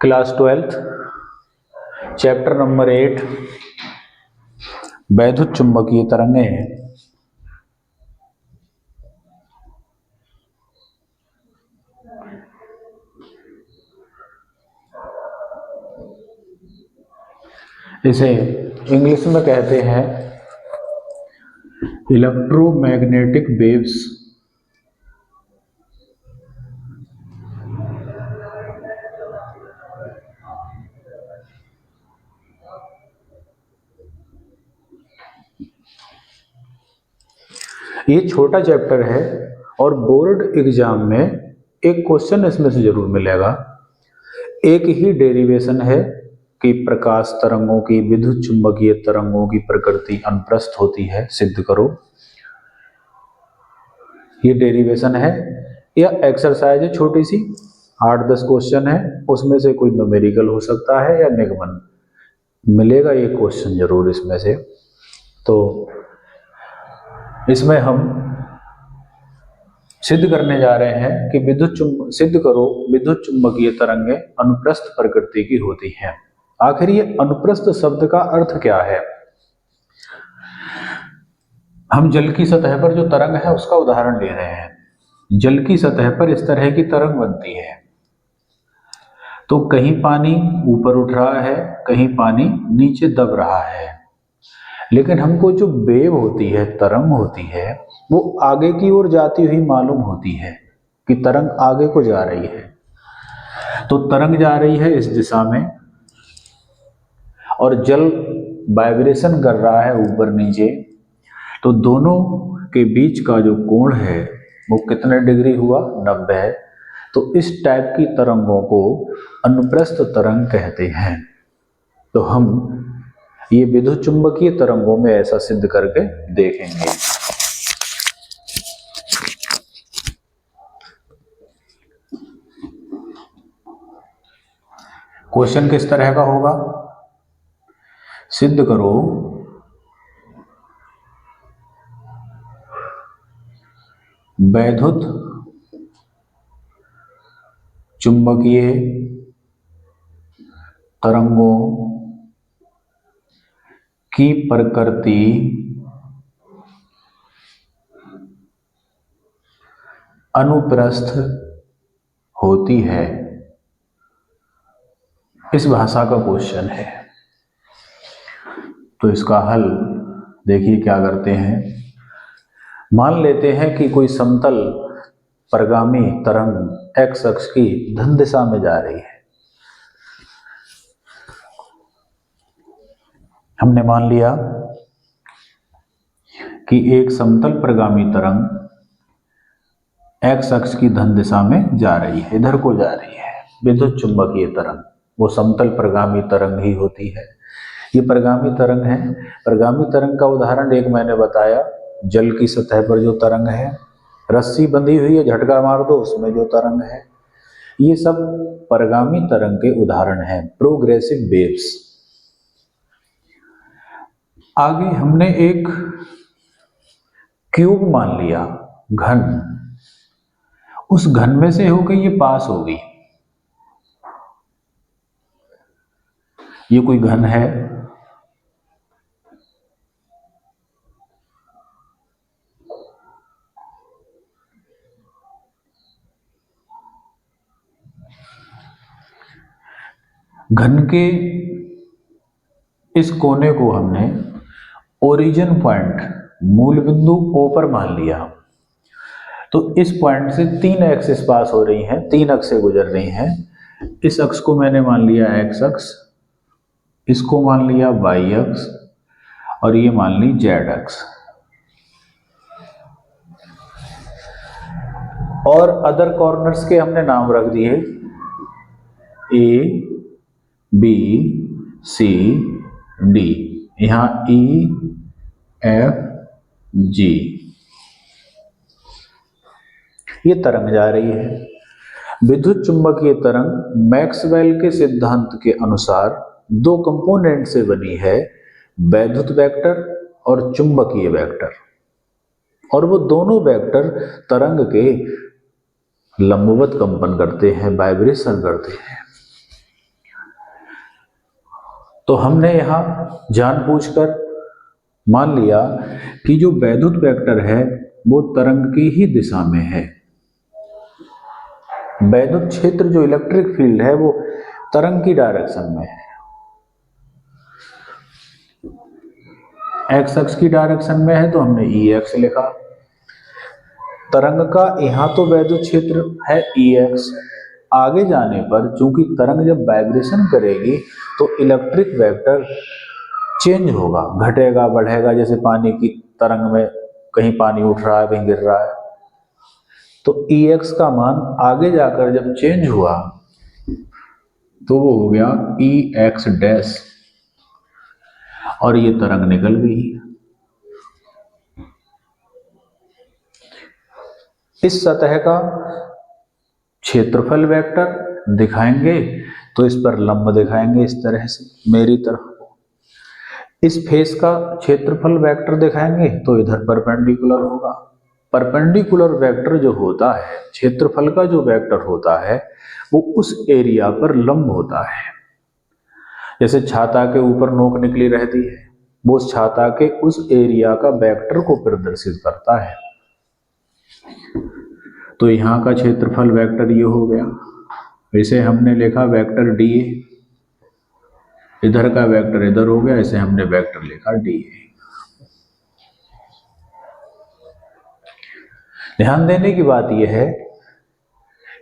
Class 12th chapter number 8 वैद्युत चुंबकीय तरंगें हैं। इसे इंग्लिश में कहते हैं इलेक्ट्रोमैग्नेटिक वेव्स। ये छोटा चैप्टर है और बोर्ड एग्जाम में एक क्वेश्चन इसमें से जरूर मिलेगा। एक ही डेरिवेशन है कि प्रकाश तरंगों की विद्युत चुंबकीय तरंगों की प्रकृति अनुप्रस्थ होती है, सिद्ध करो। ये डेरिवेशन है या एक्सरसाइज है छोटी सी, 8-10 क्वेश्चन है, उसमें से कोई न्यूमेरिकल हो सकता है या निगमन मिलेगा। ये क्वेश्चन जरूर इसमें से। तो इसमें हम सिद्ध करने जा रहे हैं कि सिद्ध करो विद्युत चुंबकीय तरंगें अनुप्रस्थ प्रकृति की होती हैं। आखिर ये अनुप्रस्थ शब्द का अर्थ क्या है? हम जल की सतह पर जो तरंग है उसका उदाहरण ले रहे हैं। जल की सतह पर इस तरह की तरंग बनती है, तो कहीं पानी ऊपर उठ रहा है, कहीं पानी नीचे दब रहा है, लेकिन हमको जो वेव होती है, तरंग होती है, वो आगे की ओर जाती हुई मालूम होती है कि तरंग आगे को जा रही है। तो तरंग जा रही है इस दिशा में और जल वाइब्रेशन कर रहा है ऊपर नीचे, तो दोनों के बीच का जो कोण है वो कितने डिग्री हुआ? 90। तो इस टाइप की तरंगों को अनुप्रस्थ तरंग कहते हैं। तो हम ये विद्युत चुंबकीय तरंगों में ऐसा सिद्ध करके देखेंगे। क्वेश्चन किस तरह का होगा? सिद्ध करो वैद्युत चुंबकीय तरंगों की प्रकृति अनुप्रस्थ होती है। इस भाषा का क्वेश्चन है। तो इसका हल देखिए क्या करते हैं। मान लेते हैं कि कोई समतल परगामी तरंग एक्स अक्ष की धन दिशा में जा रही है। हमने मान लिया कि एक समतल परगामी तरंग एक्स अक्ष की धन दिशा में जा रही है, इधर को जा रही है। विद्युत चुंबकीय तरंग वो समतल परगामी तरंग ही होती है। ये परगामी तरंग है। परगामी तरंग का उदाहरण एक मैंने बताया, जल की सतह पर जो तरंग है, रस्सी बंधी हुई है, झटका मार दो उसमें जो तरंग है, ये सब परगामी तरंग के उदाहरण हैं, प्रोग्रेसिव वेव्स। आगे हमने एक क्यूब मान लिया, घन, उस घन में से होकर ये पास होगी। ये कोई घन है, घन के इस कोने को हमने ओरिजिन पॉइंट, मूल बिंदु O पर मान लिया। तो इस पॉइंट से 3 एक्सिस पास हो रही हैं, 3 अक्ष गुजर रही हैं। इस अक्ष को मैंने मान लिया एक्स अक्ष, इसको मान लिया वाई अक्ष और ये मान ली जेड अक्ष। और अदर कॉर्नर्स के हमने नाम रख दिए ए, बी, सी, डी। यहां ई, एफ, जी। ये तरंग जा रही है। विद्युत चुंबकीय तरंग मैक्सवेल के सिद्धांत के अनुसार 2 कंपोनेंट से बनी है, वैद्युत वेक्टर और चुंबकीय वेक्टर। और वो दोनों वेक्टर तरंग के लंबवत कंपन करते हैं, वाइब्रेशन करते हैं। तो हमने यहाँ जानबूझकर मान लिया कि जो वैद्युत वेक्टर है वो तरंग की ही दिशा में है। वैद्युत क्षेत्र जो इलेक्ट्रिक फील्ड है वो तरंग की डायरेक्शन में है, एक्स अक्ष की डायरेक्शन में है, तो हमने ई एक्स लिखा। तरंग का यहाँ तो वैद्युत क्षेत्र है ई एक्स, आगे जाने पर चूंकि तरंग जब वाइब्रेशन करेगी तो इलेक्ट्रिक वेक्टर चेंज होगा, घटेगा बढ़ेगा, जैसे पानी की तरंग में कहीं पानी उठ रहा है कहीं गिर रहा है। तो ई एक्स का मान आगे जाकर जब चेंज हुआ तो वो हो गया ई एक्स डैश, और ये तरंग निकल गई। इस सतह का क्षेत्रफल वेक्टर दिखाएंगे तो इस पर लंब दिखाएंगे इस तरह से मेरी तरफ। इस फेस का क्षेत्रफल वेक्टर दिखाएंगे तो इधर परपेंडिकुलर होगा। परपेंडिकुलर वेक्टर जो होता है, क्षेत्रफल का जो वेक्टर होता है वो उस एरिया पर लंब होता है। जैसे छाता के ऊपर नोक निकली रहती है, वो उस छाता के उस एरिया का वेक्टर को प्रदर्शित करता है। तो यहाँ का क्षेत्रफल वेक्टर ये हो गया, इसे हमने लिखा वेक्टर डी ए, इधर का वेक्टर इधर हो गया, इसे हमने वेक्टर लिखा डी ए। ध्यान देने की बात यह है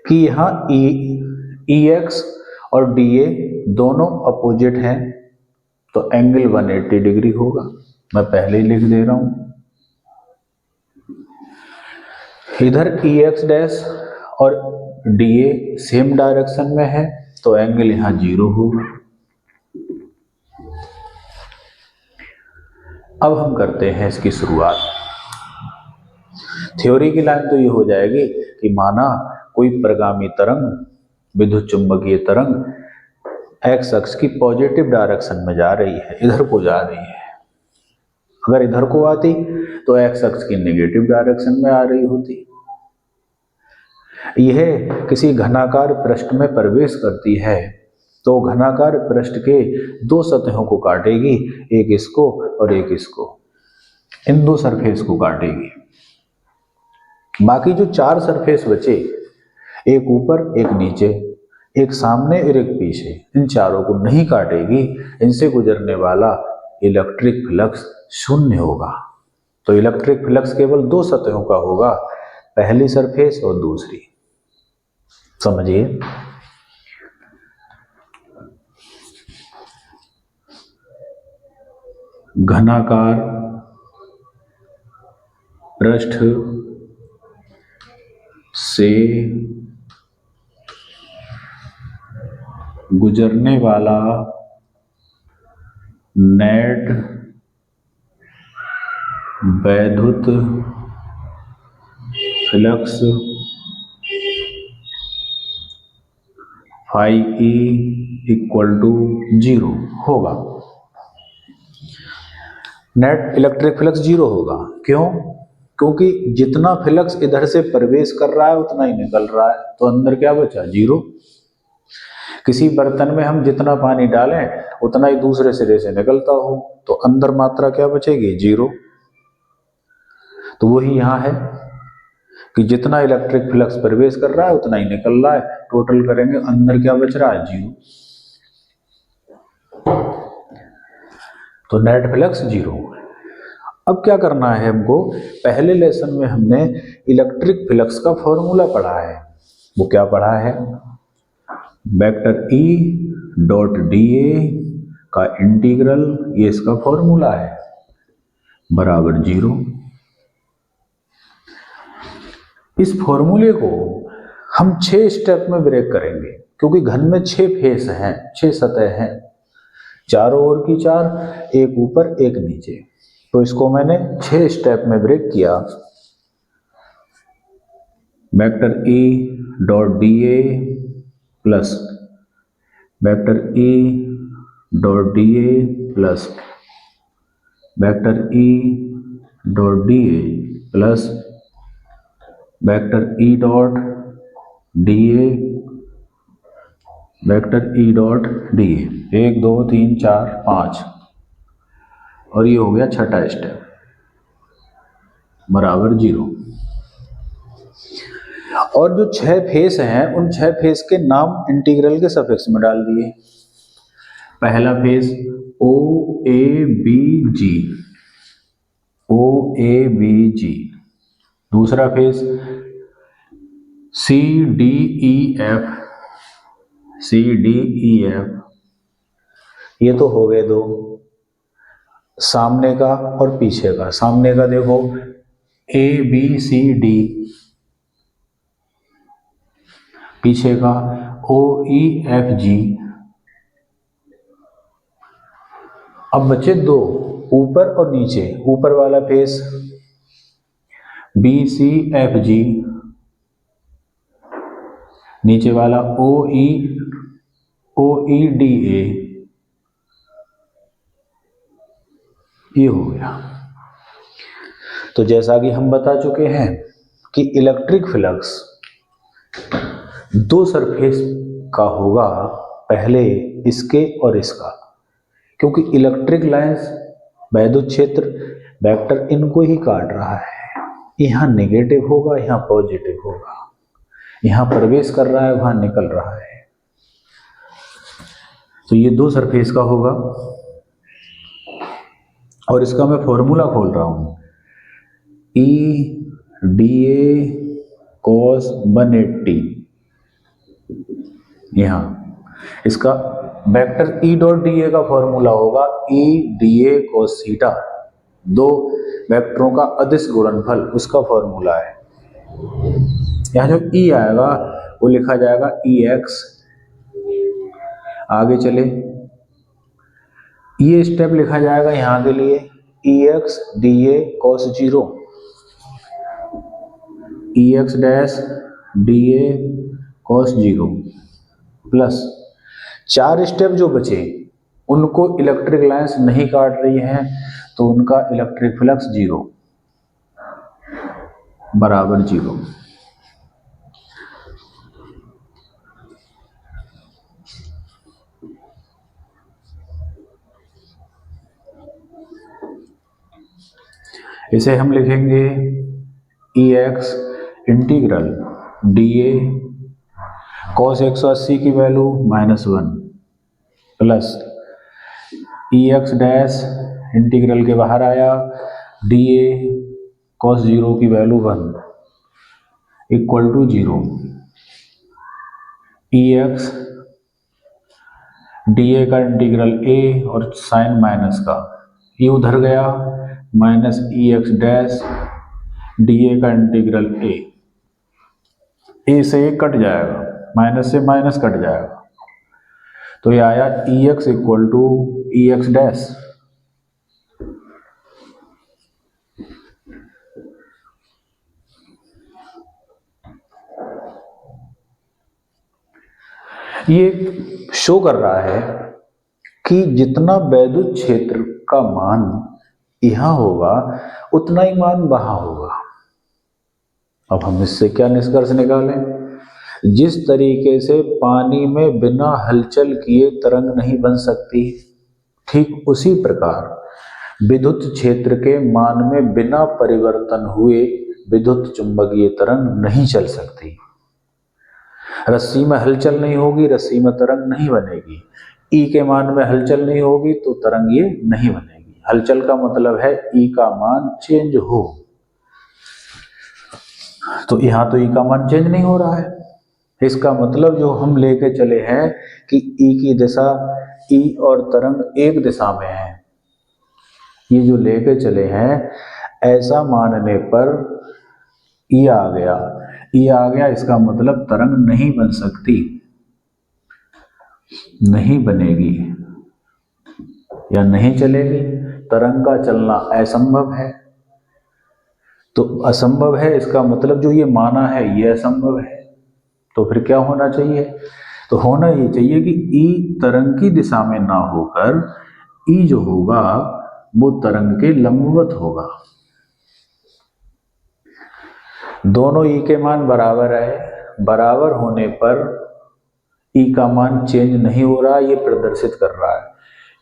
कि यहाँ ई एक्स और डी ए दोनों अपोजिट हैं, तो एंगल 180 डिग्री होगा। मैं पहले ही लिख दे रहा हूं। इधर ई एक्स डैश और डी ए सेम डायरेक्शन में है, तो एंगल यहां 0 होगा। अब हम करते हैं इसकी शुरुआत। थ्योरी की लाइन तो ये हो जाएगी कि माना कोई प्रगामी तरंग, विद्युत चुंबकीय तरंग एक्स अक्ष की पॉजिटिव डायरेक्शन में जा रही है, इधर को जा रही है। अगर इधर को आती तो एक्स अक्ष की नेगेटिव डायरेक्शन में आ रही होती। यह किसी घनाकार पृष्ठ में प्रवेश करती है तो घनाकार पृष्ठ के दो सतहों को काटेगी, एक इसको और एक इसको, इन दो सरफेस को काटेगी। बाकी जो 4 सरफेस बचे, एक ऊपर एक नीचे, एक सामने और एक पीछे, इन चारों को नहीं काटेगी। इनसे गुजरने वाला इलेक्ट्रिक फ्लक्स शून्य होगा। तो इलेक्ट्रिक फ्लक्स केवल 2 सतहों का होगा, पहली सरफेस और दूसरी। समझिए, घनाकार पृष्ठ से गुजरने वाला नेट वैद्युत flux phi E equal to 0 होगा। नेट इलेक्ट्रिक फ्लक्स 0 होगा। क्यों? क्योंकि जितना फ्लक्स इधर से प्रवेश कर रहा है उतना ही निकल रहा है, तो अंदर क्या बचा? 0। किसी बर्तन में हम जितना पानी डालें उतना ही दूसरे सिरे से निकलता हो, तो अंदर मात्रा क्या बचेगी? 0। तो वही यहां है कि जितना इलेक्ट्रिक फ्लक्स प्रवेश कर रहा है उतना ही निकल रहा है, टोटल करेंगे अंदर क्या बच रहा है? 0। तो नेट फ्लक्स 0। अब क्या करना है हमको? पहले लेसन में हमने इलेक्ट्रिक फ्लक्स का फॉर्मूला पढ़ा है। वो क्या पढ़ा है? Vector E dot D A का इंटीग्रल, ये इसका फॉर्मूला है, बराबर 0। इस फॉर्मूले को हम 6 स्टेप में ब्रेक करेंगे, क्योंकि घन में 6 फेस हैं, 6 सतह हैं, चारों ओर की 4, एक ऊपर एक नीचे। तो इसको मैंने 6 स्टेप में ब्रेक किया। Vector E dot D A plus vector E dot D A plus vector E dot D A plus vector E dot D A vector E dot D A, 1 2 3 4 5, और ये हो गया छठा स्टेप बराबर 0। और जो 6 फेस हैं उन 6 फेस के नाम इंटीग्रल के सफिक्स में डाल दिए। पहला face O A B G, O A B G. दूसरा face C D E F, C D E F. ये तो हो गए दो, सामने का और पीछे का। सामने का देखो ए बी सी डी, पीछे का ओ ई एफ जी। अब बचे दो, ऊपर और नीचे। ऊपर वाला face B C F G, नीचे वाला ओ ई डी ए। ये हो गया। तो जैसा कि हम बता चुके हैं कि इलेक्ट्रिक फ्लक्स दो सरफेस का होगा, पहले इसके और इसका, क्योंकि इलेक्ट्रिक लाइंस वैद्युत क्षेत्र वेक्टर इनको ही काट रहा है। यहाँ नेगेटिव होगा, यहाँ पॉजिटिव होगा, यहाँ प्रवेश कर रहा है, वहां निकल रहा है। तो ये दो सरफेस का होगा। और इसका मैं फॉर्मूला खोल रहा हूं, ई डी ए कॉस 180। यहाँ इसका vector E dot D A का फॉर्मूला होगा E D A cos theta. दो वेक्टरों का अदिश गुणनफल, उसका फॉर्मूला है। यहाँ जो ई आएगा वो लिखा जाएगा ई एक्स। आगे चले, ये स्टेप लिखा जाएगा यहाँ के लिए E x d A cos 0, E x dash d A cos 0 plus 4 step जो बचे उनको इलेक्ट्रिक लाइंस नहीं काट रही हैं, तो उनका इलेक्ट्रिक फ्लक्स 0 बराबर 0। इसे हम लिखेंगे E x integral d A cos 180 की value -1 plus E x dash integral के बाहर आया डी ए कॉस 0 की value 1 equal to 0। E x d A का इंटीग्रल ए और साइन माइनस का, ये उधर गया, minus E x dash d A का इंटीग्रल ए से ए कट जाएगा, माइनस से माइनस कट जाएगा, तो ये आया E x equal to E x dash. ये शो कर रहा है कि जितना वैद्युत क्षेत्र का मान यहां होगा उतना ही मान वहां होगा। अब हम इससे क्या निष्कर्ष निकालें? जिस तरीके से पानी में बिना हलचल किए तरंग नहीं बन सकती, ठीक उसी प्रकार विद्युत क्षेत्र के मान में बिना परिवर्तन हुए विद्युत चुंबकीय तरंग नहीं चल सकती। रस्सी में हलचल नहीं होगी, रस्सी में तरंग नहीं बनेगी। ई के मान में हलचल नहीं होगी तो तरंग ये नहीं बनेगी। हलचल का मतलब है ई का मान चेंज हो, तो यहां तो ई का मान चेंज नहीं हो रहा है। इसका मतलब जो हम लेके चले हैं कि ई की दिशा, ई और तरंग एक दिशा में है, ये जो लेके चले हैं, ऐसा मानने पर ई आ गया। ई आ गया इसका मतलब तरंग नहीं बन सकती, नहीं बनेगी या नहीं चलेगी। तरंग का चलना असंभव है, तो असंभव है इसका मतलब जो ये माना है ये असंभव है। तो फिर क्या होना चाहिए? तो होना ये चाहिए कि ई तरंग की दिशा में ना होकर ई जो होगा वो तरंग के लंबवत होगा। दोनों ई के मान बराबर है, बराबर होने पर ई का मान चेंज नहीं हो रहा, ये प्रदर्शित कर रहा है।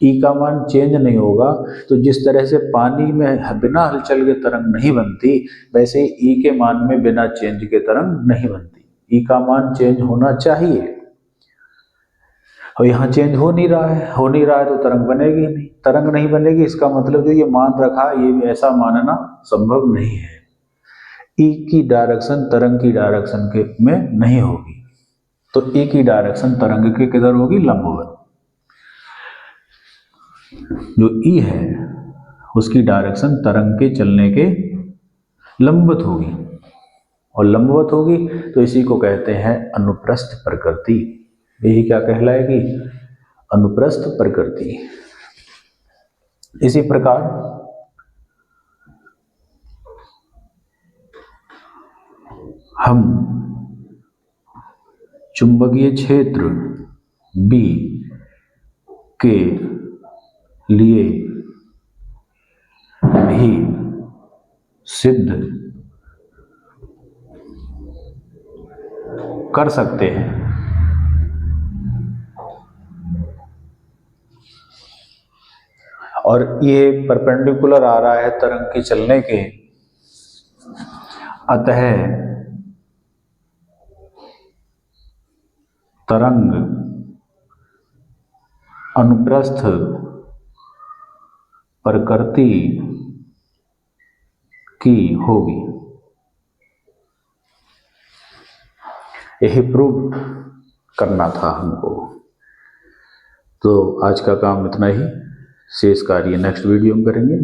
ई का मान चेंज नहीं होगा तो जिस तरह से पानी में बिना हलचल के तरंग नहीं बनती, वैसे ई के मान में बिना चेंज के तरंग नहीं बनती। ई का मान चेंज होना चाहिए और यहाँ चेंज हो नहीं रहा है, तो तरंग बनेगी नहीं। तरंग नहीं बनेगी, इसका मतलब जो ये मान रखा है ये ऐसा मानना संभव नहीं है। ई की डायरेक्शन तरंग की डायरेक्शन के में नहीं होगी, तो ई की डायरेक्शन तरंग के किधर होगी? लंबवत। जो ई है उसकी डायरेक्शन तरंग के चलने के लंबवत होगी, और लंबवत होगी तो इसी को कहते हैं अनुप्रस्थ प्रकृति। यही क्या कहलाएगी? अनुप्रस्थ प्रकृति। इसी प्रकार हम चुंबकीय क्षेत्र B के लिए भी सिद्ध कर सकते हैं। और ये परपेंडिकुलर आ रहा है तरंग के चलने के, अतः तरंग अनुप्रस्थ प्रकृति की होगी। यही प्रूव करना था हमको। तो आज का काम इतना ही, शेष कार्य नेक्स्ट वीडियो में करेंगे।